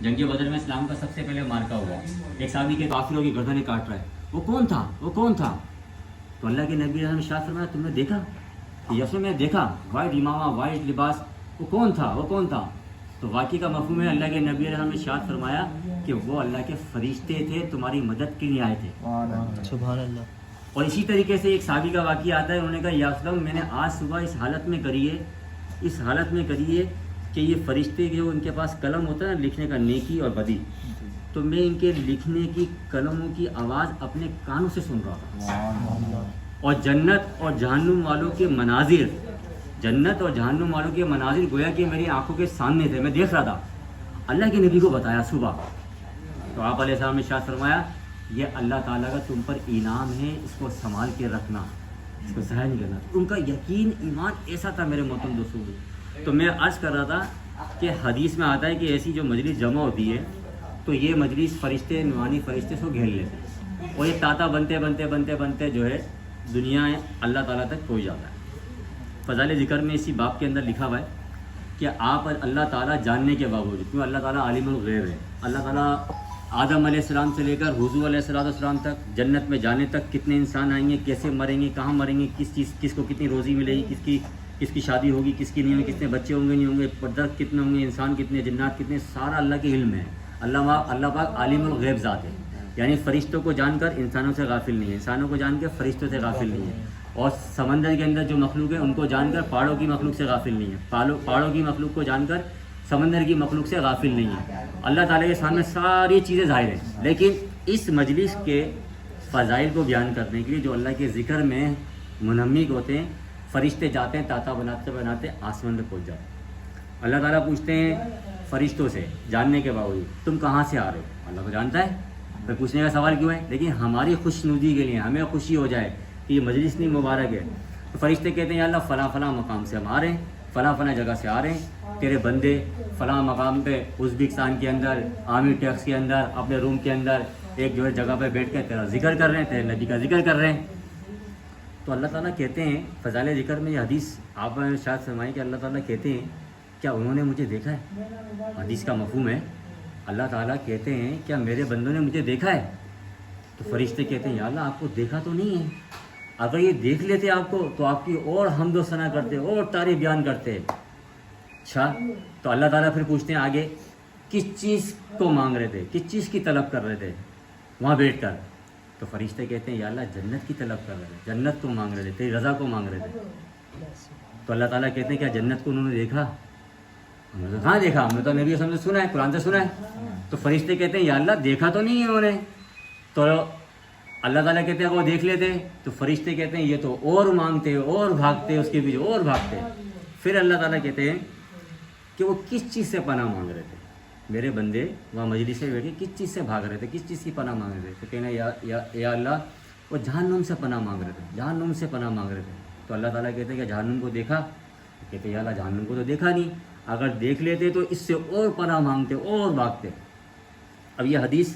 جنگ بدر میں اسلام کا سب سے پہلے مارکا ہوا، ایک صحابی کے کافروں کی گردنیں کاٹ رہا ہے، وہ کون تھا؟ وہ کون تھا؟ تو اللہ کے نبی نے ارشاد فرمایا تم نے دیکھا؟ یسو میں دیکھا، وائٹ امامہ، وائٹ لباس، وہ کون تھا؟ وہ کون تھا؟ تو واقعی کا مفہوم ہے، اللہ کے نبی نے ارشاد فرمایا کہ وہ اللہ کے فرشتے تھے، تمہاری مدد کے لیے آئے تھے۔ سبحان اللہ۔ اور اسی طریقے سے ایک صحابی کا واقعہ آتا ہے، انہوں نے کہا یا رسول اللہ میں نے آج صبح اس حالت میں کری ہے، اس حالت میں کری ہے کہ یہ فرشتے جو ان کے پاس قلم ہوتا ہے نا لکھنے کا، نیکی اور بدی، تو میں ان کے لکھنے کی قلموں کی آواز اپنے کانوں سے سن رہا تھا، اور جنت اور جہنم والوں کے مناظر، جنت اور جہنم والوں کے مناظر گویا کہ میری آنکھوں کے سامنے تھے، میں دیکھ رہا تھا۔ اللہ کے نبی کو بتایا صبح، تو آپ علیہ السلام نے ارشاد فرمایا یہ اللہ تعالیٰ کا تم پر انعام ہے، اس کو سنبھال کے رکھنا، اس کو ضائع نہیں کرنا۔ ان کا یقین ایمان ایسا تھا میرے محترم دوستوں۔ تو میں عرض کر رہا تھا کہ حدیث میں آتا ہے کہ ایسی جو مجلس جمع ہوتی ہے تو یہ مجلس فرشتے، نورانی فرشتے سے گھیر لیتے ہیں، اور یہ تاتا بنتے بنتے بنتے بنتے جو ہے دنیا اللہ تعالیٰ تک پہنچ جاتا ہے۔ فضائل ذکر میں اسی باب کے اندر لکھا ہوا ہے کہ آپ اللہ تعالیٰ جاننے کے باوجود، کیوں اللہ تعالیٰ عالم الغیب ہے، اللہ تعالیٰ آدم علیہ السلام سے لے کر حضور علیہ السلام تک، جنت میں جانے تک کتنے انسان آئیں گے، کیسے مریں گے، کہاں مریں گے، کس کو کتنی روزی ملے گی، کس کی شادی ہوگی، کس کی نہیں ہوگی، کتنے بچے ہوں گے نہیں ہوں گے، درخت کتنے ہوں گے، انسان کتنے، جنات کتنے، سارا اللہ کے علم ہے۔ اللہ پاک عالم الغیب ذات ہے، یعنی فرشتوں کو جان کر انسانوں سے غافل نہیں ہے، انسانوں کو جان کر فرشتوں سے غافل نہیں ہے، اور سمندر کے اندر جو مخلوق ہے ان کو جان کر پہاڑوں کی مخلوق سے غافل نہیں ہے، پہاڑوں کی مخلوق کو جان کر سمندر کی مخلوق سے غافل نہیں ہے۔ اللہ تعالیٰ کے سامنے ساری چیزیں ظاہر ہیں، لیکن اس مجلس کے فضائل کو بیان کرنے کے لیے جو اللہ کے ذکر میں منہمک ہوتے ہیں، فرشتے جاتے ہیں تاتا بناتے بناتے آسمان میں پہنچ جاتے ہیں۔ اللہ تعالیٰ پوچھتے ہیں فرشتوں سے جاننے کے باوجود تم کہاں سے آ رہے ہو؟ اللہ کو جانتا ہے، پھر پوچھنے کا سوال کیوں ہے؟ لیکن ہماری خوش نودی کے لیے، ہمیں خوشی ہو جائے کہ یہ مجلس اتنی مبارک ہے، تو فرشتے کہتے ہیں یا اللہ فلاں فلاں مقام سے ہم آ رہے ہیں، فلاں فلاں جگہ سے آ رہے ہیں، تیرے بندے فلاں مقام پہ ازبکستان کے اندر، عامر ٹیکس کے اندر، اپنے روم کے اندر ایک جو ہے جگہ پہ بیٹھ کے تیرا ذکر کر رہے ہیں، تیرے نبی کا ذکر کر رہے ہیں۔ تو اللہ تعالیٰ کہتے ہیں فضائل ذکر میں یہ حدیث آپ نے شاید فرمائی کہ اللہ تعالیٰ کہتے ہیں کیا انہوں نے مجھے دیکھا ہے؟ حدیث کا مفہوم ہے اللہ تعالیٰ کہتے ہیں کیا میرے بندوں نے مجھے دیکھا ہے؟ تو فرشتے کہتے ہیں یا اللہ آپ کو دیکھا تو نہیں ہے، اگر یہ دیکھ لیتے آپ کو تو آپ کی اور حمد و ثنا کرتے اور تعریف بیان کرتے۔ اچھا، تو اللہ تعالیٰ پھر پوچھتے ہیں آگے کس چیز کو مانگ رہے تھے، کس چیز کی طلب کر رہے تھے وہاں بیٹھ کر؟ تو فرشتے کہتے ہیں یا اللہ جنت کی طلب کر رہے تھے، جنت کو مانگ رہے تھے، تیری رضا کو مانگ رہے تھے۔ تو اللہ تعالیٰ کہتے ہیں کیا جنت کو انہوں نے دیکھا؟ ہم نے تو کہاں دیکھا، ہم نے تو نبی صلی اللہ علیہ وسلم سے سنا ہے، قرآن سے سنا ہے۔ تو فرشتے کہتے ہیں یا اللہ دیکھا تو نہیں ہے انہوں نے۔ تو اللہ تعالیٰ کہتے ہیں اگر وہ دیکھ لیتے تو فرشتے کہتے ہیں یہ تو اور مانگتے اور بھاگتے اس کے پیچھے اور بھاگتے۔ پھر اللہ تعالیٰ کہتے ہیں کہ وہ کس چیز سے پناہ مانگ رہے تھے، میرے بندے وہاں مجلس سے بیٹھے کس چیز سے بھاگ رہے تھے، کس چیز کی پناہ مانگ رہے تھے؟ کہنا یا اللہ وہ جہنم سے پناہ مانگ رہے تھے، جہنم سے پناہ مانگ رہے تھے۔ تو اللہ تعالیٰ کہتے ہیں کہ جہنم کو دیکھا؟ کہتے ہیں یا اللہ جہنم کو تو دیکھا نہیں، اگر دیکھ لیتے تو اس سے اور پناہ مانگتے اور بھاگتے۔ اب یہ حدیث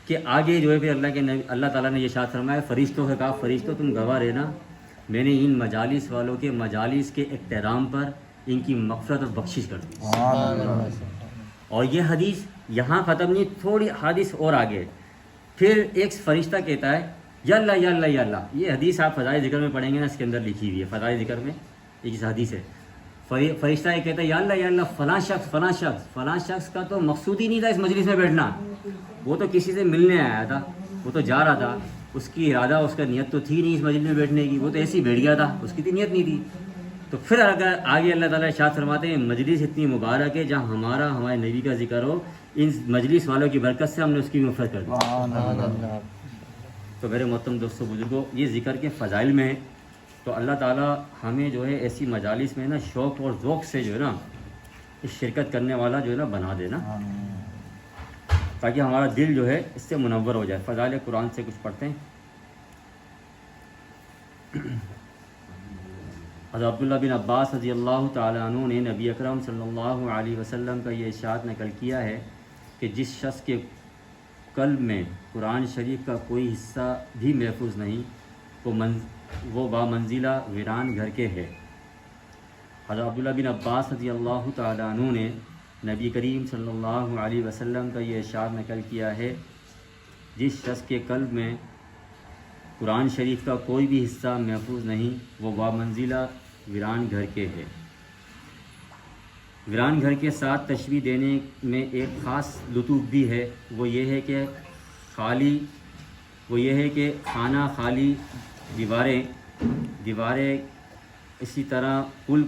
کہ آگے جو ہے پھر اللہ تعالیٰ نے یہ ارشاد فرمایا فرشتوں سے کہا فرشتوں تم گواہ رہنا، میں نے ان مجالس والوں کے مجالس کے احترام پر ان کی مغفرت اور بخشش کر دی۔ اور یہ حدیث یہاں ختم نہیں، تھوڑی حدیث اور آگے پھر ایک فرشتہ کہتا ہے یا اللہ یا اللہ یا اللہ۔ یہ حدیث آپ فضائل ذکر میں پڑھیں گے نا، اس کے اندر لکھی ہوئی ہے فضائل ذکر میں ایک حدیث ہے، فرشتہ یہ کہتا ہے یا اللہ فلاں شخص فلاں شخص فلاں شخص کا تو مقصود ہی نہیں تھا اس مجلس میں بیٹھنا، وہ تو کسی سے ملنے آیا تھا، وہ تو جا رہا تھا، اس کی ارادہ اس کا نیت تو تھی نہیں اس مجلس میں بیٹھنے کی، وہ تو ایسے ہی بیٹھ گیا تھا، اس کی تو نیت نہیں تھی۔ تو پھر اگر آگے اللہ تعالیٰ ارشاد فرماتے ہیں مجلس اتنی مبارک ہے جہاں ہمارے نبی کا ذکر ہو، ان مجلس والوں کی برکت سے ہم نے اس کی مغفرت کر دی۔ تو میرے محترم دوستوں بزرگوں، یہ ذکر کے فضائل میں ہے، تو اللہ تعالیٰ ہمیں جو ہے ایسی مجالس میں نا شوق اور ذوق سے جو ہے نا اس شرکت کرنے والا جو ہے نا بنا دینا، تاکہ ہمارا دل جو ہے اس سے منور ہو جائے۔ فضائل قرآن سے کچھ پڑھتے ہیں۔ حضرت عبداللہ بن عباس رضی اللہ تعالیٰ عنہ نے نبی اکرم صلی اللہ علیہ وسلم کا یہ ارشاد نقل کیا ہے کہ جس شخص کے قلب میں قرآن شریف کا کوئی حصہ بھی محفوظ نہیں وہ بامنزلہ ویران گھر کے ہے۔ حضرت عبداللہ بن عباس رضی اللہ تعالیٰ عنہ نے نبی کریم صلی اللہ علیہ وسلم کا یہ ارشاد نقل کیا ہے، جس شخص کے قلب میں قرآن شریف کا کوئی بھی حصہ محفوظ نہیں، وہ وامنزلہ ویران گھر کے ہے۔ ویران گھر کے ساتھ تشبیہ دینے میں ایک خاص لطف بھی ہے، وہ یہ ہے کہ خانہ خالی، دیواریں اسی طرح قلب۔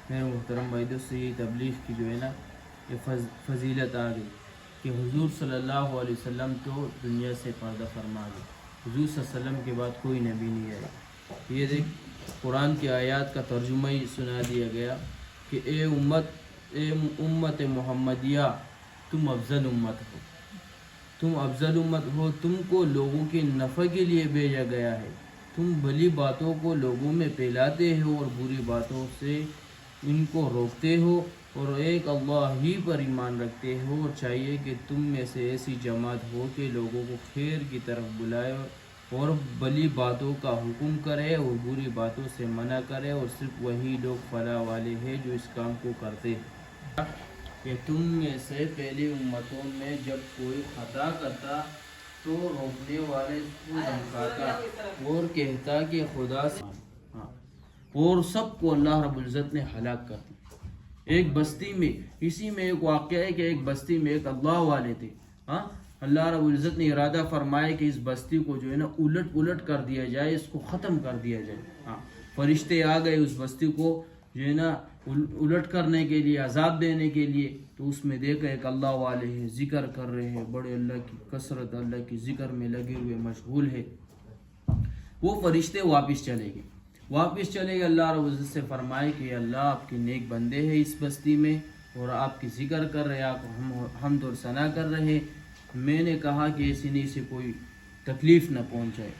میرے محترم بھائی دوست، یہ تبلیغ کی جو ہے نا یہ فضیلت آ گئی کہ حضور صلی اللہ علیہ وسلم تو دنیا سے پردہ فرما گئے، حضور صلی اللہ علیہ وسلم کے بعد کوئی نبی نہیں آیا۔ یہ دیکھ قرآن کی آیات کا ترجمہ ہی سنا دیا گیا کہ اے امت محمدیہ، تم افضل امت ہو، تم افضل امت ہو، تم کو لوگوں کے نفع کے لیے بھیجا گیا ہے، تم بھلی باتوں کو لوگوں میں پھیلاتے ہو اور بری باتوں سے ان کو روکتے ہو، اور ایک اللہ ہی پر ایمان رکھتے ہو، اور چاہیے کہ تم میں سے ایسی جماعت ہو کہ لوگوں کو خیر کی طرف بلائے اور بھلی باتوں کا حکم کرے اور بری باتوں سے منع کرے، اور صرف وہی لوگ فلاح والے ہیں جو اس کام کو کرتے ہیں۔ کہ تم میں سے پہلی امتوں میں جب کوئی خطا کرتا تو روکنے والے کو دھمکاتا اور کہتا کہ خدا سے، اور سب کو اللہ رب العزت نے ہلاک کر دیا۔ ایک بستی میں، اسی میں ایک واقعہ ہے کہ ایک بستی میں ایک اللہ والے تھے، اللہ رب العزت نے ارادہ فرمایا کہ اس بستی کو جو ہے نا الٹ کر دیا جائے، اس کو ختم کر دیا جائے۔ فرشتے آ گئے اس بستی کو جو ہے نا الٹ کرنے کے لیے، عذاب دینے کے لیے۔ تو اس میں دیکھا ایک اللہ والے ہیں، ذکر کر رہے ہیں، بڑے اللہ کی کثرت، اللہ کی ذکر میں لگے ہوئے مشغول ہے۔ وہ فرشتے واپس چلے گئے، اللہ رب العزت سے فرمائے کہ اللہ آپ کے نیک بندے ہیں اس بستی میں، اور آپ کی ذکر کر رہے، آپ حمد اور ثنا کر رہے، میں نے کہا کہ ایسی نہیں سے کوئی تکلیف نہ پہنچ جائے۔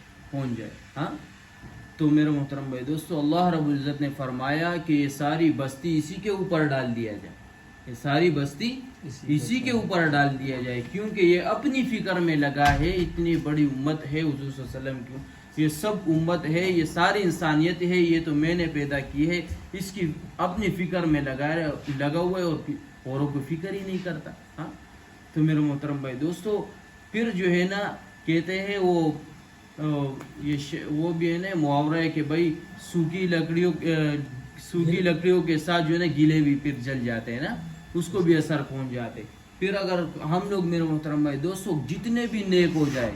تو میرے محترم بھائی دوستو، اللہ رب العزت نے فرمایا کہ یہ ساری بستی اسی کے اوپر ڈال دیا جائے، یہ ساری بستی اسی کے اوپر ڈال دیا جائے، کیونکہ یہ اپنی فکر میں لگا ہے۔ اتنی بڑی امت ہے حضور صلی اللہ علیہ وسلم کی، یہ سب امت ہے، یہ ساری انسانیت ہے، یہ تو میں نے پیدا کی ہے، اس کی اپنی فکر میں لگا ہوا ہے اور اوروں کو فکر ہی نہیں کرتا۔ تو میرے محترم بھائی دوستو، پھر جو ہے نا کہتے ہیں وہ بھی ہے نا محاورہ ہے کہ بھائی سوکھی لکڑیوں کے ساتھ جو ہے نا گیلے بھی پھر جل جاتے ہیں نا، اس کو بھی اثر پہنچ جاتے۔ پھر اگر ہم لوگ میرے محترم بھائی دوستو جتنے بھی نیک ہو جائے،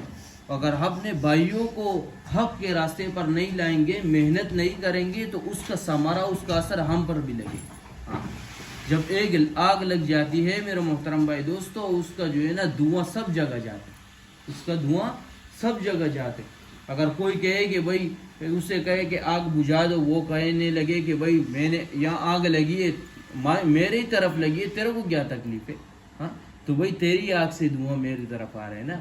اگر ہم اپنے بھائیوں کو حق کے راستے پر نہیں لائیں گے، محنت نہیں کریں گے، تو اس کا ثمرہ، اس کا اثر ہم پر بھی لگے۔ جب ایک آگ لگ جاتی ہے میرے محترم بھائی دوستو، اس کا جو ہے نا دھواں سب جگہ جاتا ہے، اس کا دھواں سب جگہ جاتے۔ اگر کوئی کہے کہ بھائی، اسے کہے کہ آگ بجھا دو، وہ کہنے لگے کہ بھائی میں نے یہاں آگ لگی ہے، میری طرف لگی ہے، تیرے کو کیا تکلیف ہے؟ تو بھائی تیری آگ سے دھواں میری طرف آ رہے ہیں نا۔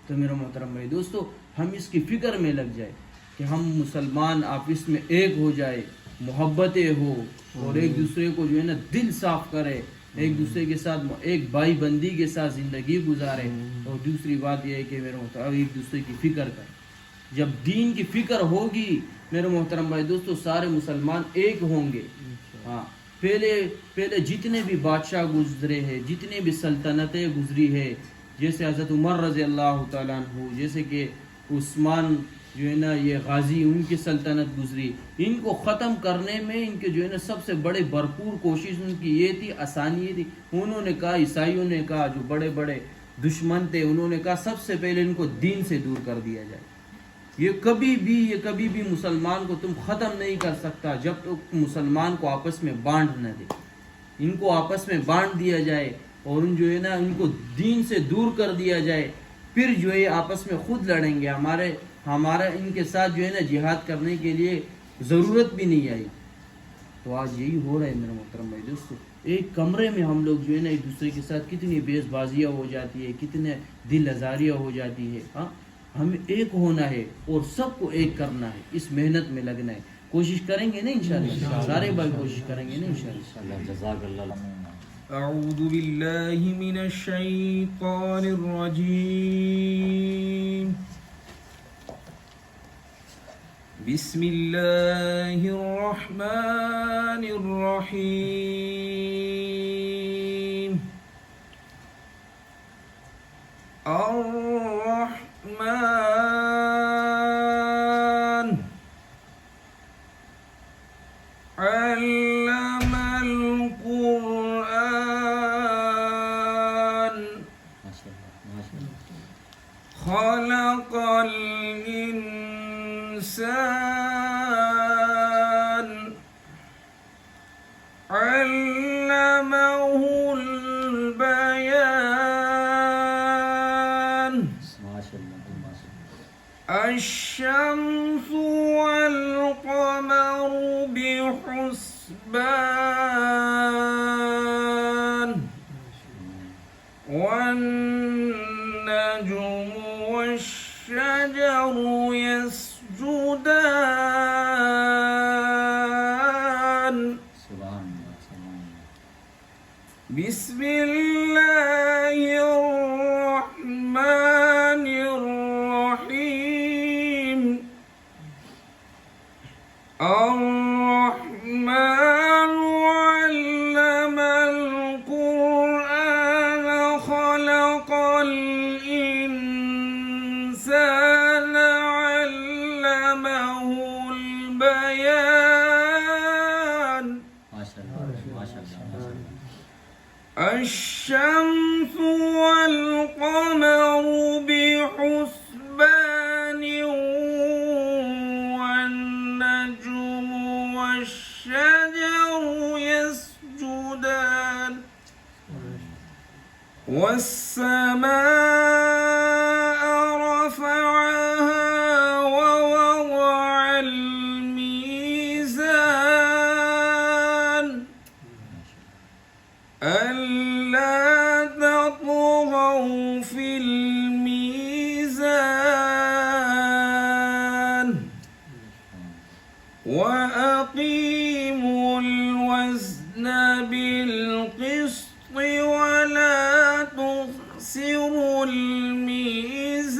تو میرا محترم بھائی دوستو، ہم اس کی فکر میں لگ جائے کہ ہم مسلمان آپس میں ایک ہو جائے، محبتیں ہو، اور ایک دوسرے کو جو ہے نا دل صاف کرے، ایک دوسرے کے ساتھ ایک بھائی بندی کے ساتھ زندگی گزارے۔ اور دوسری بات یہ ہے کہ میرے محترم ایک دوسرے کی فکر کرے۔ جب دین کی فکر ہوگی میرے محترم بھائی دوستو، سارے مسلمان ایک ہوں گے۔ پہلے جتنے بھی بادشاہ گزرے ہیں، جتنے بھی سلطنتیں گزری ہے، جیسے حضرت عمر رضی اللہ تعالیٰ عنہ، جیسے کہ عثمان جو ہے نا یہ غازی، ان کی سلطنت گزری، ان کو ختم کرنے میں ان کے جو ہے نا سب سے بڑے بھرپور کوشش ان کی یہ تھی، آسانی یہ تھی، انہوں نے کہا، عیسائیوں نے کہا، جو بڑے بڑے دشمن تھے، انہوں نے کہا سب سے پہلے ان کو دین سے دور کر دیا جائے۔ یہ کبھی بھی مسلمان کو تم ختم نہیں کر سکتا جب تک مسلمان کو آپس میں بانٹ نہ دے۔ ان کو آپس میں بانٹ دیا جائے اور ان جو ہے نا ان کو دین سے دور کر دیا جائے، پھر جو ہے آپس میں خود لڑیں گے۔ ہمارا ان کے ساتھ جو ہے نا جہاد کرنے کے لیے ضرورت بھی نہیں آئی۔ تو آج یہی ہو رہا ہے میرے محترم بھائی دوستو، ایک کمرے میں ہم لوگ جو ہے نا ایک دوسرے کے ساتھ کتنی بیس بازیاں ہو جاتی ہے، کتنے دل آزاریاں ہو جاتی ہے۔ ہمیں ایک ہونا ہے اور سب کو ایک کرنا ہے، اس محنت میں لگنا ہے۔ کوشش کریں گے نا انشاءاللہ، سارے بھائی کوشش کریں گے نا انشاءاللہ۔ جزاک اللہ۔ اعوذ باللہ من الشیطان الرجیم، بسم اللہ الرحمن الرحیم۔ الرحمن علم القرآن خلق الإنسان علمه البيان الشمس والقمر بحسبان والنجم والشجر يسجدان بسم الله الرحمن الرحيم الرحمن علم القرآن خلق الإنسان علمه البيان الشمس والقمر بحسبان والنجم والشجر يسجدان والسماء رفعها ووضع الميزان ألا تطغوا في الميزان وأقيموا الوزن بالقسط ولا تخسروا الميزان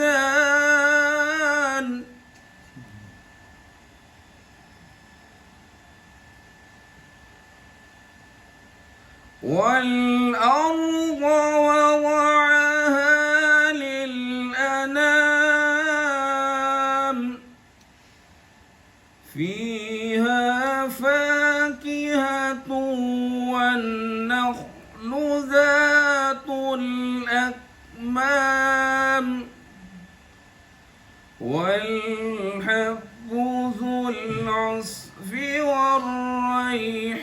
والأرض وضعها للأنام فيها فاكهة والنخل ذات الأكمام والحب ذو العصف والريحان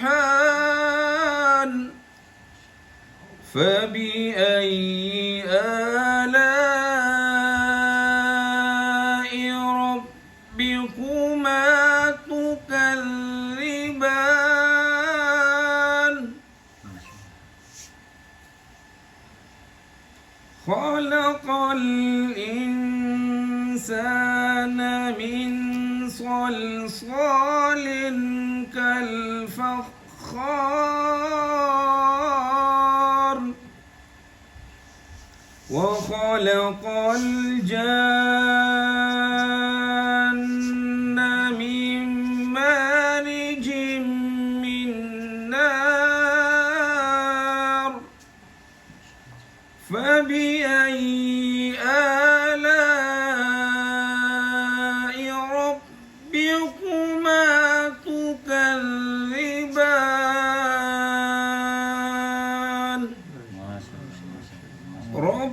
فبأي آلاء ربكما تكذبان خلق الإنسان من صلصال كالفخار وخلق الجان من مارج من نار فبأي آلاء ربكما تكذبان رب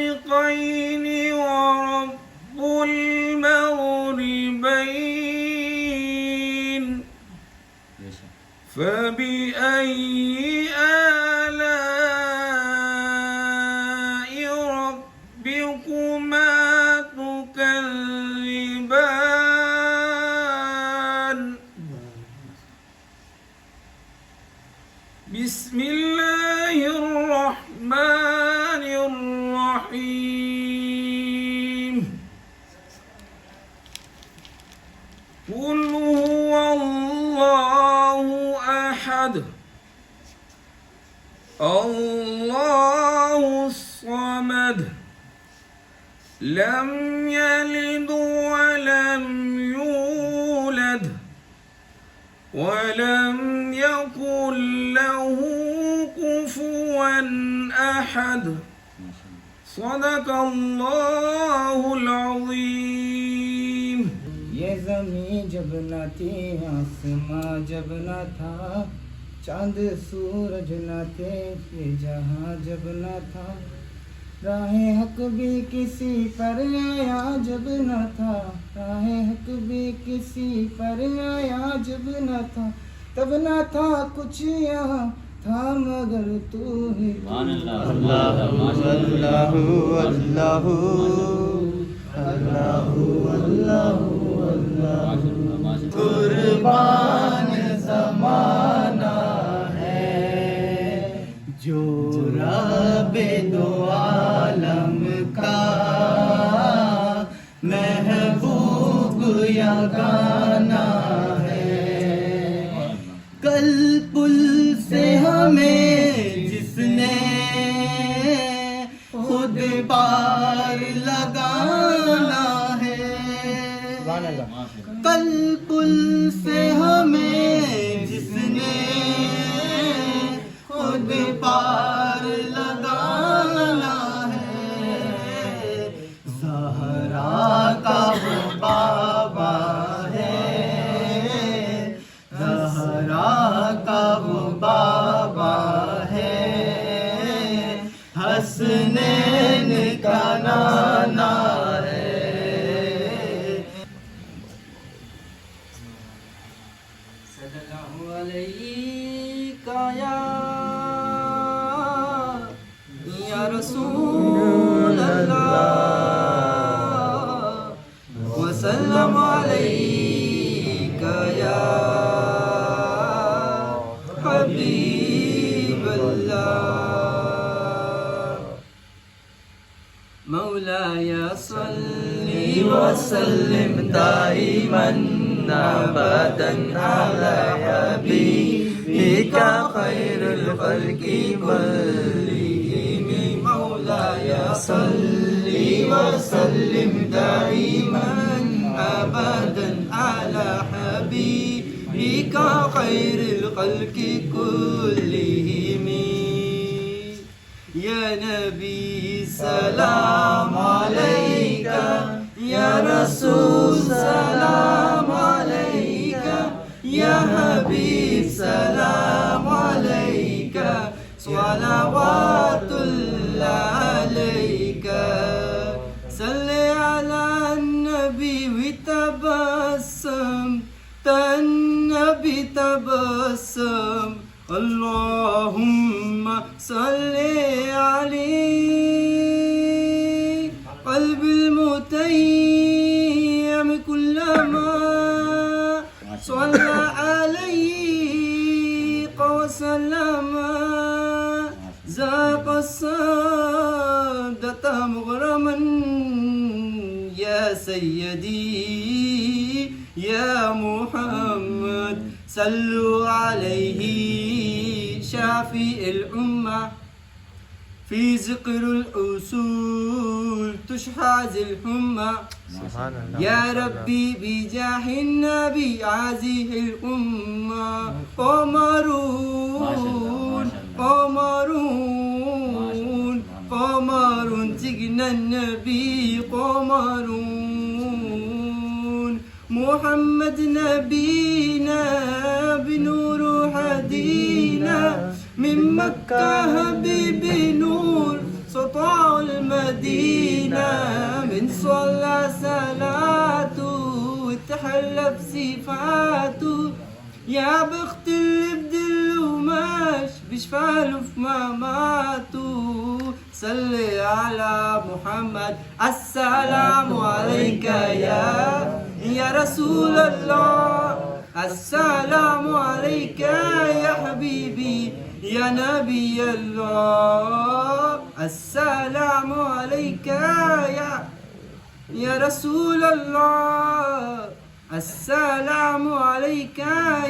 المشرقين ورب المغربين فبأي آلاء ربكما تكذبان بسم الله الرحمن الرحيم قل هو الله أحد الله الصمد لم يلد ولم يولد ولم يكن له كفوا أحد صدق اللہ العظیم. یہ زمین جب نہ تھی آسماں جب نہ تھا چاند سورج نہ تھے یہ جہاں جب نہ تھا راہ حق بھی کسی پر آیا جب نہ تھا راہ حق بھی کسی پر آیا جب نہ تھا تب نہ تھا کچھ یہاں تھا مگر تو ہی سبحان اللہ. اللہ اللہ اللہ اللہ اللہ قربان زمانہ ہے جو رب دو عالم کا محبوب یگانہ ہے. کل پل سے ہمیں جس نے خود پار لگانا ہے کل پل سے ہمیں جس نے خود پار لگانا ہے زہرا کا وہ بابا ہے زہرا کا وہ بابا ہے حسنین کا نانا ہے. صلی اللہ علیہ یا رسول اللہ وسلم علیک یا حبیب اللہ. مولاي صل وسلم دائما ابدا على حبيبك خير الخلق كلهم. مولاي صل وسلم دائما ابدا على حبيبك خير الخلق كلهم. يا نبي سلام عليك يا رسول سلام عليك يا حبيب سلام عليك صلوات الله عليك. صل على النبي وتبسم النبي تبسم اللهم صل عليه قلب المتيم كلما صلى عليه وسلم ذاق السادة مغرما يا سيدي يا محمد صلوا عليه شافي الأمة في ذكر الأصول تشحذ الحمى. يا ربي بجاه النبي هذه الأمة قمرون قمرون قمرون سجن النبي قمرون. محمد نبينا بنور هدينا من مكة حبيب نور سطع المدينة من صلى صلاته وتحلى بصفاته يا بخت اللي بدله ماش بشفاله في مماته. صل على محمد السلام عليك يا رسول الله السلام عليك يا حبيبي يا نبي الله السلام عليك يا رسول الله السلام عليك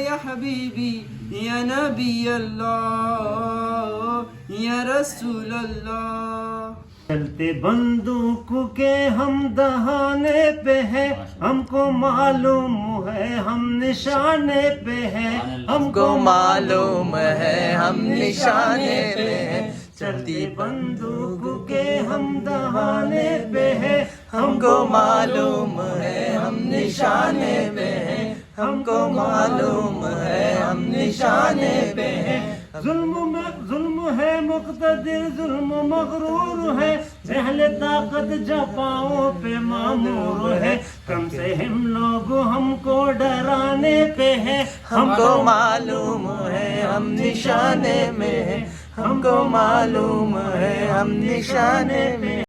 يا حبيبي يا نبي الله يا رسول الله. چلتے بندوق کے ہم دہانے پہ ہیں ہم کو معلوم ہے ہم نشانے پہ ہیں ہم کو معلوم ہے ہم نشانے پہ ہیں. چلتی بندوق کے ہم دہانے پہ ہے، ہم کو معلوم ہے ہم نشانے پہ ہیں، ہم کو معلوم ہے ہم نشانے پہ ہیں۔ ظلم ہے مقتدر، ظلم مغرور ہے، اہل طاقت جپاؤں پہ معمور ہے، کم سے ہم لوگ ہم کو ڈرانے پہ ہے، ہم کو معلوم ہے ہم نشانے میں ہیں، ہم کو معلوم ہے ہم نشانے میں